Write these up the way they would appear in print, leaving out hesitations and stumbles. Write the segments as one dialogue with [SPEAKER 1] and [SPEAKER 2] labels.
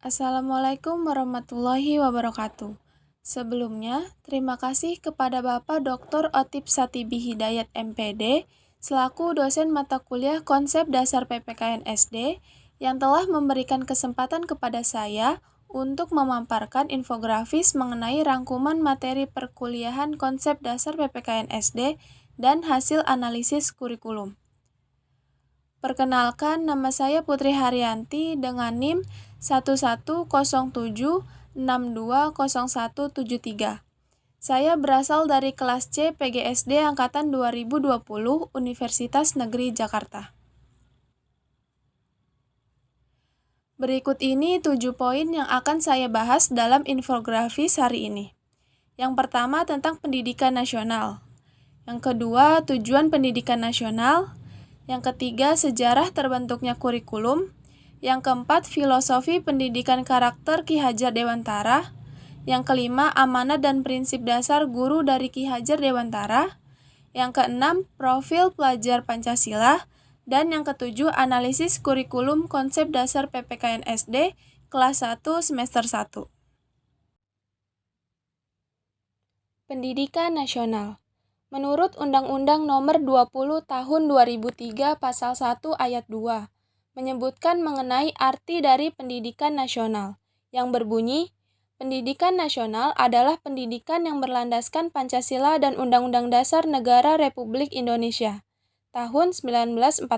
[SPEAKER 1] Assalamualaikum warahmatullahi wabarakatuh. Sebelumnya, terima kasih kepada Bapak Dr. Otip Satibi Hidayat MPD selaku dosen mata kuliah Konsep Dasar PPKN SD yang telah memberikan kesempatan kepada saya untuk memaparkan infografis mengenai rangkuman materi perkuliahan Konsep Dasar PPKN SD dan hasil analisis kurikulum. Perkenalkan, nama saya Putri Haryanti dengan NIM 1107620173. Saya berasal dari kelas C PGSD Angkatan 2020 Universitas Negeri Jakarta. Berikut ini 7 poin yang akan saya bahas dalam infografis hari ini. Yang pertama tentang pendidikan nasional. Yang kedua, tujuan pendidikan nasional. Yang ketiga, sejarah terbentuknya kurikulum. Yang keempat, filosofi pendidikan karakter Ki Hajar Dewantara. Yang kelima, amanat dan prinsip dasar guru dari Ki Hajar Dewantara. Yang keenam, profil pelajar Pancasila. Dan yang ketujuh, analisis kurikulum konsep dasar PPKN SD kelas 1 semester 1. Pendidikan nasional. Menurut Undang-Undang Nomor 20 Tahun 2003 Pasal 1 Ayat 2, menyebutkan mengenai arti dari pendidikan nasional, yang berbunyi, pendidikan nasional adalah pendidikan yang berlandaskan Pancasila dan Undang-Undang Dasar Negara Republik Indonesia, tahun 1945,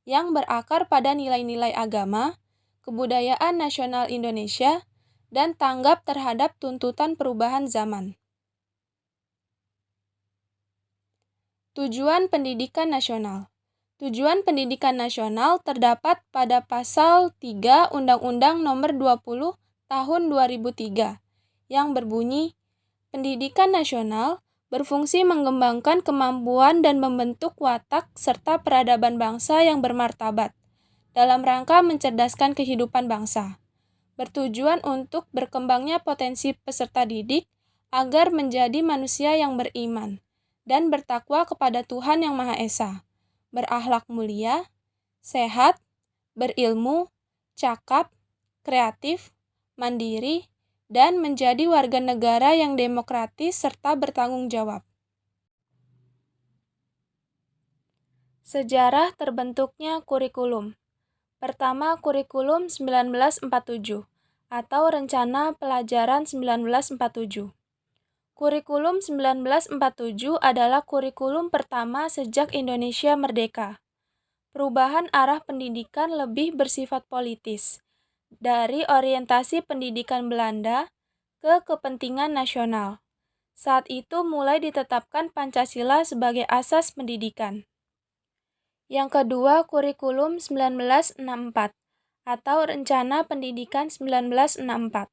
[SPEAKER 1] yang berakar pada nilai-nilai agama, kebudayaan nasional Indonesia, dan tanggap terhadap tuntutan perubahan zaman. Tujuan pendidikan nasional. Tujuan pendidikan nasional terdapat pada Pasal 3 Undang-Undang Nomor 20 Tahun 2003 yang berbunyi, pendidikan nasional berfungsi mengembangkan kemampuan dan membentuk watak serta peradaban bangsa yang bermartabat dalam rangka mencerdaskan kehidupan bangsa. Bertujuan untuk berkembangnya potensi peserta didik agar menjadi manusia yang beriman dan bertakwa kepada Tuhan Yang Maha Esa, berakhlak mulia, sehat, berilmu, cakap, kreatif, mandiri, dan menjadi warga negara yang demokratis serta bertanggung jawab. Sejarah terbentuknya kurikulum. Pertama, kurikulum 1947 atau Rencana Pelajaran 1947. Kurikulum 1947 adalah kurikulum pertama sejak Indonesia merdeka. Perubahan arah pendidikan lebih bersifat politis, dari orientasi pendidikan Belanda ke kepentingan nasional. Saat itu mulai ditetapkan Pancasila sebagai asas pendidikan. Yang kedua, kurikulum 1964 atau Rencana Pendidikan 1964.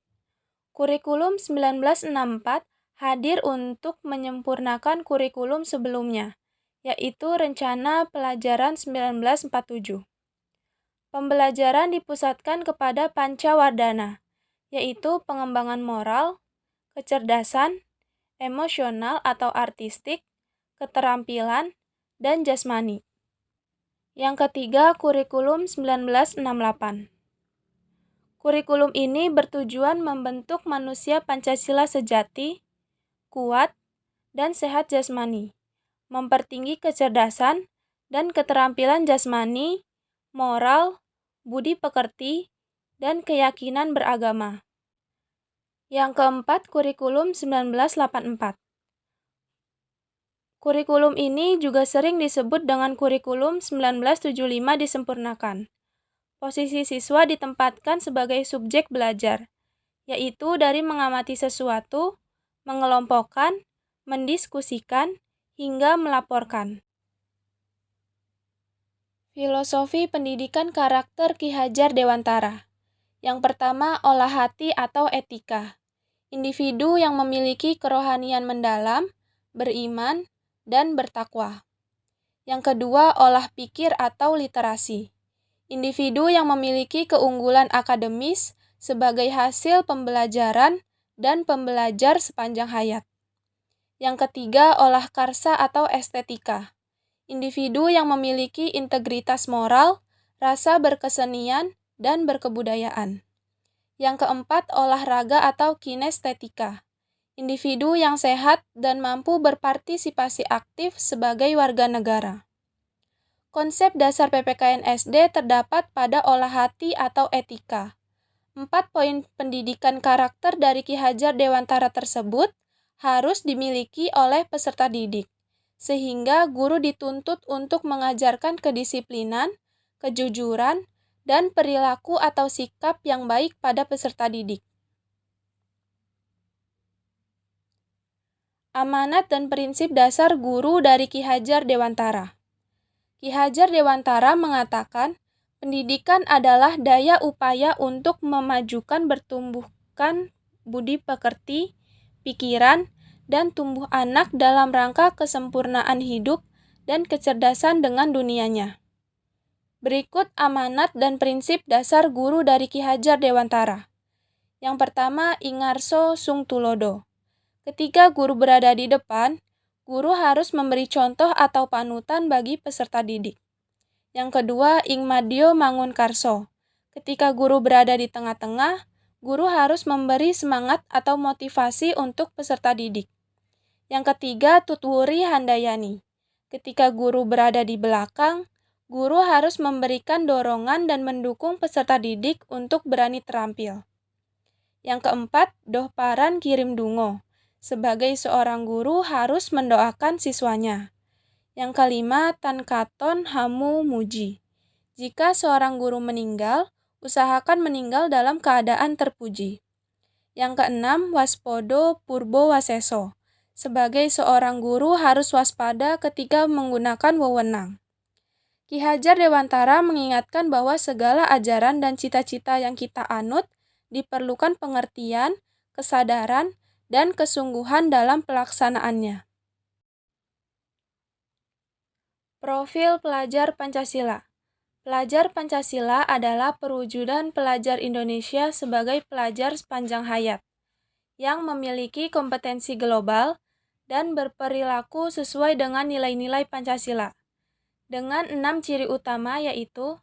[SPEAKER 1] Kurikulum 1964 hadir untuk menyempurnakan kurikulum sebelumnya, yaitu Rencana Pelajaran 1947. Pembelajaran dipusatkan kepada pancawardhana, yaitu pengembangan moral, kecerdasan, emosional atau artistik, keterampilan, dan jasmani. Yang ketiga, kurikulum 1968. Kurikulum ini bertujuan membentuk manusia Pancasila sejati, kuat, dan sehat jasmani, mempertinggi kecerdasan dan keterampilan jasmani, moral, budi pekerti, dan keyakinan beragama. Yang keempat, kurikulum 1984. Kurikulum ini juga sering disebut dengan kurikulum 1975 disempurnakan. Posisi siswa ditempatkan sebagai subjek belajar, yaitu dari mengamati sesuatu, mengelompokkan, mendiskusikan, hingga melaporkan. Filosofi pendidikan karakter Ki Hajar Dewantara. Yang pertama, olah hati atau etika. Individu yang memiliki kerohanian mendalam, beriman, dan bertakwa. Yang kedua, olah pikir atau literasi. Individu yang memiliki keunggulan akademis sebagai hasil pembelajaran dan pembelajar sepanjang hayat. Yang ketiga, olah karsa atau estetika. Individu yang memiliki integritas moral, rasa berkesenian, dan berkebudayaan. Yang keempat, olahraga atau kinestetika. Individu yang sehat dan mampu berpartisipasi aktif sebagai warga negara. Konsep dasar PPKN SD terdapat pada olah hati atau etika. 4 poin pendidikan karakter dari Ki Hajar Dewantara tersebut harus dimiliki oleh peserta didik, sehingga guru dituntut untuk mengajarkan kedisiplinan, kejujuran, dan perilaku atau sikap yang baik pada peserta didik. Amanat dan prinsip dasar guru dari Ki Hajar Dewantara. Ki Hajar Dewantara mengatakan, pendidikan adalah daya upaya untuk memajukan bertumbuhkan budi pekerti, pikiran, dan tumbuh anak dalam rangka kesempurnaan hidup dan kecerdasan dengan dunianya. Berikut amanat dan prinsip dasar guru dari Ki Hajar Dewantara. Yang pertama, Ingarso Sung Tulodo. Ketika guru berada di depan, guru harus memberi contoh atau panutan bagi peserta didik. Yang kedua, Ingmadio Mangunkarso. Ketika guru berada di tengah-tengah, guru harus memberi semangat atau motivasi untuk peserta didik. Yang ketiga, Tutwuri Handayani. Ketika guru berada di belakang, guru harus memberikan dorongan dan mendukung peserta didik untuk berani terampil. Yang keempat, Dohparan Kirim Dungo. Sebagai seorang guru harus mendoakan siswanya. Yang kelima, Tankaton Hamu Muji. Jika seorang guru meninggal, usahakan meninggal dalam keadaan terpuji. Yang keenam, Waspodo Purbo Waseso. Sebagai seorang guru harus waspada ketika menggunakan wewenang. Ki Hajar Dewantara mengingatkan bahwa segala ajaran dan cita-cita yang kita anut diperlukan pengertian, kesadaran, dan kesungguhan dalam pelaksanaannya. Profil pelajar Pancasila. Pelajar Pancasila adalah perwujudan pelajar Indonesia sebagai pelajar sepanjang hayat, yang memiliki kompetensi global dan berperilaku sesuai dengan nilai-nilai Pancasila. Dengan 6 ciri utama yaitu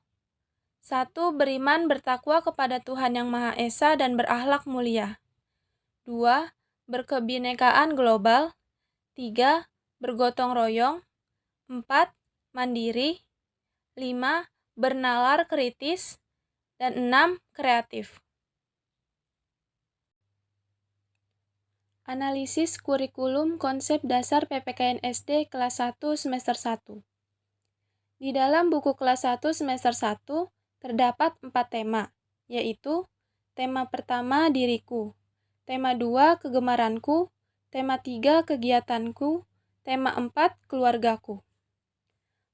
[SPEAKER 1] 1. Beriman bertakwa kepada Tuhan Yang Maha Esa dan berakhlak mulia. 2. Berkebinekaan global. 3. Bergotong royong. 4. Mandiri. 5. Bernalar kritis. Dan 6. Kreatif. Analisis kurikulum konsep dasar PPKN SD kelas 1 semester 1. Di dalam buku kelas 1 semester 1 terdapat 4 tema, yaitu tema pertama diriku, tema 2 kegemaranku, tema 3 kegiatanku, tema 4 keluargaku.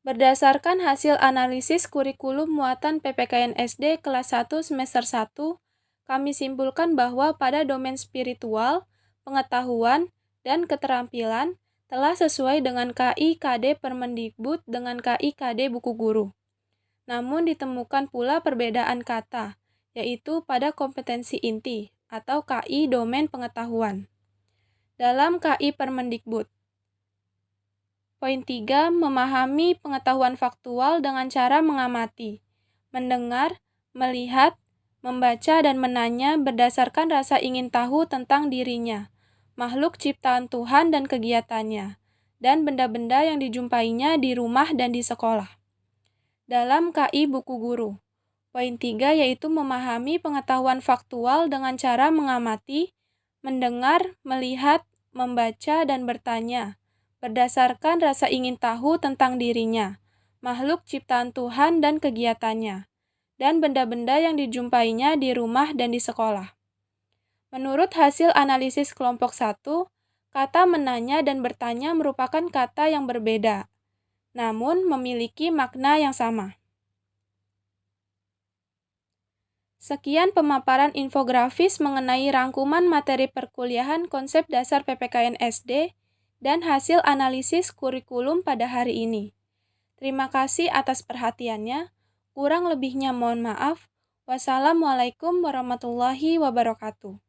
[SPEAKER 1] Berdasarkan hasil analisis kurikulum muatan PPKN SD kelas 1 semester 1, kami simpulkan bahwa pada domain spiritual, pengetahuan, dan keterampilan telah sesuai dengan KI-KD Permendikbud dengan KI-KD Buku Guru. Namun ditemukan pula perbedaan kata, yaitu pada kompetensi inti atau KI domain pengetahuan. Dalam KI Permendikbud. Poin 3, memahami pengetahuan faktual dengan cara mengamati, mendengar, melihat, membaca, dan menanya berdasarkan rasa ingin tahu tentang dirinya, makhluk ciptaan Tuhan dan kegiatannya, dan benda-benda yang dijumpainya di rumah dan di sekolah. Dalam KI Buku Guru, poin 3 yaitu memahami pengetahuan faktual dengan cara mengamati, mendengar, melihat, membaca, dan bertanya, berdasarkan rasa ingin tahu tentang dirinya, makhluk ciptaan Tuhan dan kegiatannya, dan benda-benda yang dijumpainya di rumah dan di sekolah. Menurut hasil analisis kelompok 1, kata menanya dan bertanya merupakan kata yang berbeda, namun memiliki makna yang sama. Sekian pemaparan infografis mengenai rangkuman materi perkuliahan konsep dasar PPKN SD dan hasil analisis kurikulum pada hari ini. Terima kasih atas perhatiannya. Kurang lebihnya mohon maaf. Wassalamualaikum warahmatullahi wabarakatuh.